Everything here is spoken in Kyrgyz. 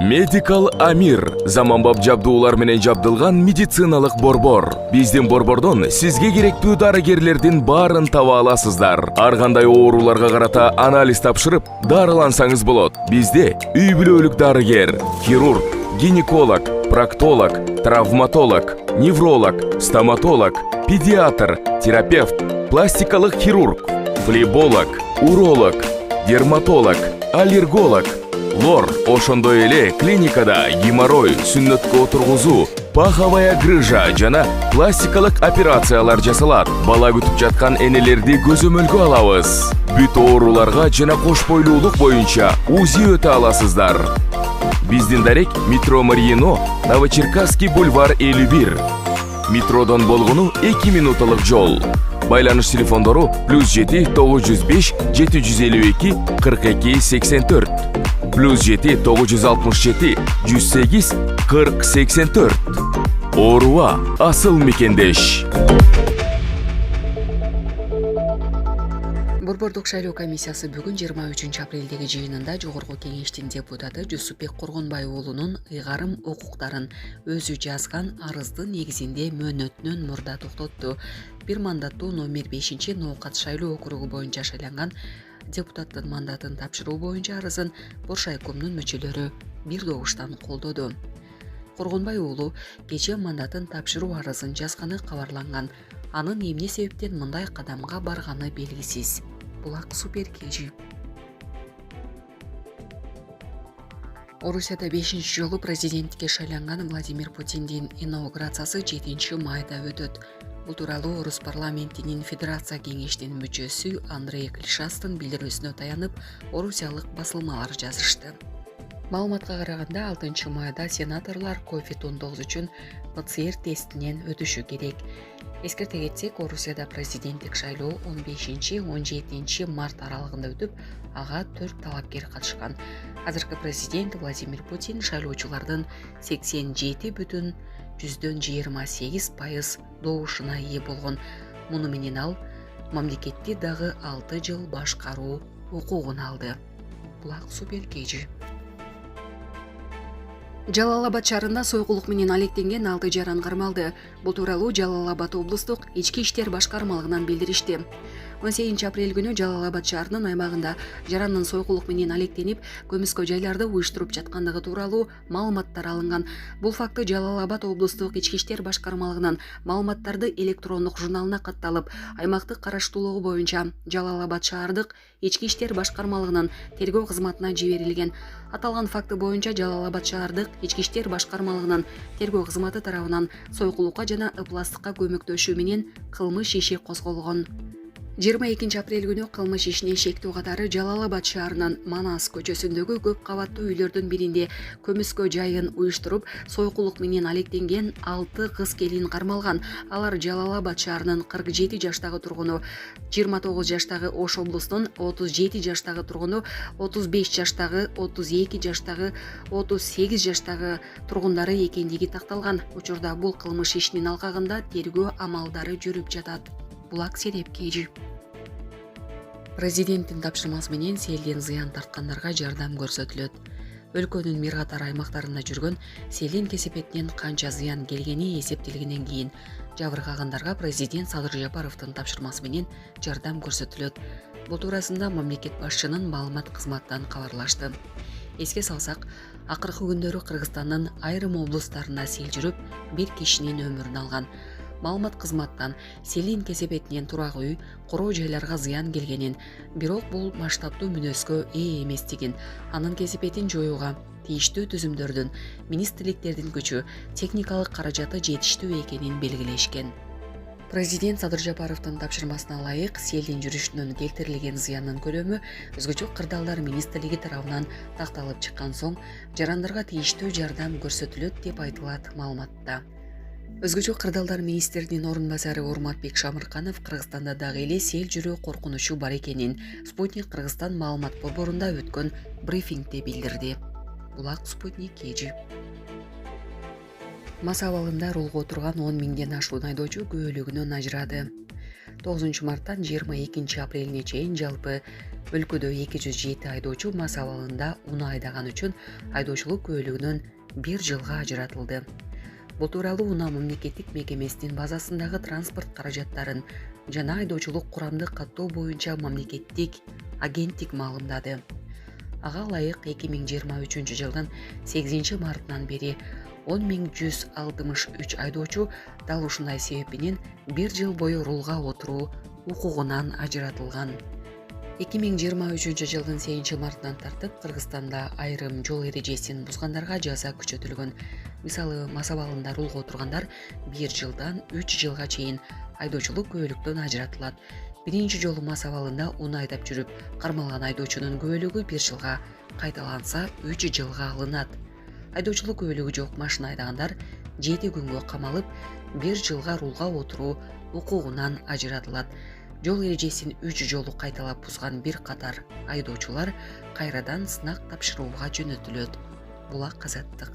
Medical Amir заманбап жабдуулар менен жабдылган медициналык борбор. Биздин борбордон сизге керектүү дарыгерлердин баарын таба аласыздар. Ар кандай ооруларга карата анализ тапшырып, дарылансаңыз болот. Бизде үй бүлөлүк дарыгер, хирург, гинеколог, проктолог, травматолог, невролог, стоматолог, педиатр, терапевт, пластикалык хирург, флеболог, уролог, дерматолог, аллерголог, лор, ошондой эле клиникада геморрой, сүннөткө отургузуу, паховая грыжа жана пластикалык операциялар жасалат. Бала күтүп жаткан энелерди көзөмөлгө алабыз. Бүт ооруларга жана кош бойлуулук боюнча УЗИ өтө аласыздар. Биздин дарек метро Мариино, Новочеркасский бульвар 51. Метродон болгону 2 минуталык жол. Байланыш телефондору +7 905 752 42 84. +7 967 108 40 84. Ооруга асыл мекендеш. Борбордук шайлоо комиссиясы бүгүн 23 апрелдеги жыйынында Жогорку кеңештин депутаты Жусупбек Коргонбай уулунун ыйгарым укуктарын өзү жазган арыздын негизинде мөөнөтүнөн мурда токтотту. Бир мандаттуу номер 5 Ноокат шайлоо округу боюнча шайланган депутаттын мандатын тапшыруу боюнча арызын Боршайкомдун мүчөлөрү бир добуштан колдоду. Коргонбай уулу кечээ мандатын тапшыруу арызын жазганы кабарланган. Анын эмне себептен мындай кадамга барганы белгисиз. Булак супер кежи. Орусияда 5-ші жолу президентке шайланган Владимир Путиндин инаугурациясы 7 майда өтөт. Бул тууралуу Орус парламентинин Федерация кеңештин мүчөсү Андрей Клишастын билдирүүсүнө таянып, орусиялык басылмалар жазышты. Маалыматка караганда 6 майда сенаторлор COVID-19 үчүн ПЦР тестинен өтүшү керек. Эскерте кетсек, Орусияда президенттик шайлоо 15-17 март аралыгында өтүп, ага 4 талапкер катышкан. Азыркы президент Владимир Путин шайлоочулардын 87,28% добушуна ээ болгон. Муну менен ал мамлекетти дагы 6 жыл башкаруу укугун алды. Булак супер кежи. Жалал-Абад шаарында сойгулук менен алектенген 6 жаран кармалды. Бул тууралуу Жалал-Абад облустук ички иштер башкармалыгынан билдиришти. 18 апрель күнү Жалал-Абад шаарынын аймагында жарандын сойгулук менен алектенип, көмүскө жайларды уюштуруп жаткандыгы тууралуу маалыматтар алынган. Бул факты Жалал-Абад облустук ички иштер башкармалыгынын маалыматтарды электрондук журналына катталып, аймактык караштуулугу боюнча Жалал-Абад шаардык ички иштер башкармалыгынын тергөө кызматына жиберилген. Аталган факты боюнча Жалал-Абад шаардык ички иштер башкармалыгынын тергөө кызматы тарабынан сойгулукка жана ыпластыкка көмөктөшүү менен кылмыш иши козголгон. 22 апрель күнү кылмыш ишине шектүү катары Жалал-Абад шаарынын Манас көчөсүндөгү көп кабаттуу үйлөрдүн биринде көмүскө жайын уюштуруп, сойгулук менен алектенген 6 кыз келин кармалган. Алар Жалал-Абад шаарынын 47 жаштагы тургуну, 29 жаштагы Ош облусунун 37 жаштагы тургуну, 35 жаштагы, 32 жаштагы, 38 жаштагы тургундары экендиги такталган. Учурда бул кылмыш ишинин алкагында тергөө амалдары жүрүп жатат. Булак сереп кежи. Президенттин тапшырмасы менен селден зыян тарткандарга жардам көрсөтүлөт. Өлкөнүн бир катар аймактарында жүргөн селдин кесепетинен канча зыян келгени эсептелгенден кийин жабыркагандарга президент Садыр Жапаровдун тапшырмасы менен жардам көрсөтүлөт. Бул туурасында мамлекет башчынын маалымат кызматынан кабарлашты. Эске салсак, акыркы күндөрү Кыргызстандын айрым облустарында сел жүрүп, бир кишинин өмүрүн алган. Маалымат кызматтан селин кесепетинен турак үй, короо жайларга зыян келгенин, бирок бул масштабтуу мүнөзгө ээ эместигин, анын кесепетин жоюуга тийиштүү түзүмдөрдүн, министрликтердин күчү, техникалык каражаты жетиштүү экенин белгилешкен. Президент Садыр Жапаровдун тапшырмасына ылайык селдин жүрүшүнөн келтирилген зыяндын көлөмү өзгөчө кырдаалдар министрлиги тарабынан такталып чыккан соң жарандарга тийиштүү жардам көрсөтүлөт деп айтылат маалыматта. Өзгөчө кырдаалдар министринин орун базары Урматбек Шамырканов Кыргызстанда дагы эле сел жүрүү коркунучу бар экенин Спутник Кыргызстан маалымат борборунда өткөн брифингде билдирди. Булак Спутник кежи. Мас абалында рулга отурган 10 миңден ашуун айдоочу күбөлүгүнөн ажырады. 9 марттан 22 апрелине чейин жалпы өлкөдө 207 айдоочу мас абалында унаа айдаган үчүн айдоочулук күбөлүгүнөн 1 жылга ажыратылды. Бул тууралуу унаа мамлекеттик мекемесинин базасындагы транспорт каражаттарын жана айдоочулук курамдык каттоо боюнча мамлекеттик агенттик маалымдады. Ага ылайык 2023 жылдын 8 мартынан бери 10.163 айдоочу дал ушундай себеп менен 1 жыл бою рулга отуруу укугунан ажыратылган. 2023 жылдын 8 мартынан тартып Кыргызстанда айрым жол эрежесин бузгандарга жаза күчөтүлгөн. Мисалы, мас абалында рулга отургандар 1 жылдан 3 жылга чейин айдоочулук күбөлүктөн ажыратылат. Биринчи жолу мас абалында унаа айдап жүрүп кармалган айдоочунун күбөлүгү 1 жылга, кайталанса 3 жылга алынат. Айдоочулук күбөлүгү жок машина айдагандар 7 күнгө камалып, 1 жылга рулга отуруу укугунан ажыратылат. Жол эрежесин 3 жолу кайталап бузган бир катар айдоочулар кайрадан сынак тапшырууга жөнөтүлөт. Булак Азаттык.